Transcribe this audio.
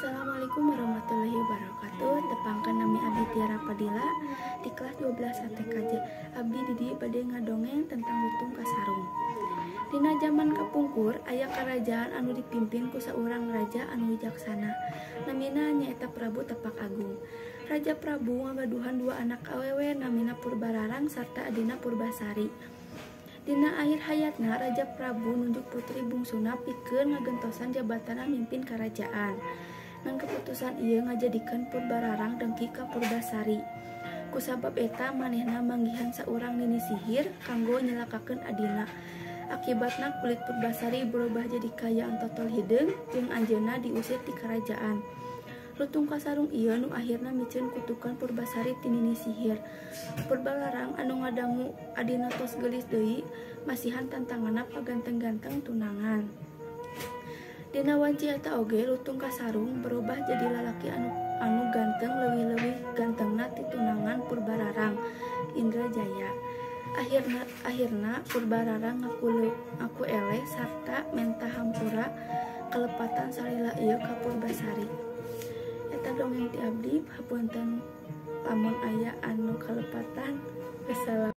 Assalamualaikum warahmatullahi wabarakatuh. Tepangkan nami abdi Tiara Padilla di kelas 12 ATKJ. Abdi di dieu bade ngadongeng tentang lutung kasarung. Dina zaman kapungkur aya karajaan anu dipimpin ku saurang raja anu wijaksana. Namina nyaeta Prabu Tapak Agung. Raja Prabu ngagaduhan dua anak awewe namina Purbararang sarta adina Purbasari. Dina akhir hayatna Raja Prabu nunjuk putri bungsuna pikeun ngagentosan jabatan mimpin kerajaan. Nang keputusan ieu ngajadikeun Purbararang dengki ka Purbasari. Kusabab eta manehna manggihan saurang nini sihir kanggo nyelakakeun adina. Akibatna kulit Purbasari berubah jadi kayaan totol hideung jeung anjeunna diusir ti kerajaan. Lutung kasarung ieu nu akhirna miceun kutukan Purbasari ti nini sihir. Purbararang anu ngadangu adina tos geulis deui masihan tantanganna paganteng-ganteng tunangan. Dina wanci eta oge lutung kasarung berubah jadi lalaki anu ganteng leuwih-leuwih gantengna ti tunangan Purbararang, Indrajaya. Akhirna Purbararang ngaku eleh sarta menta hampura kalepatan salila ieu ka Purbasari. Eta dongeng ti abdi hapunten lamun aya anu kalepatan. Wassalam.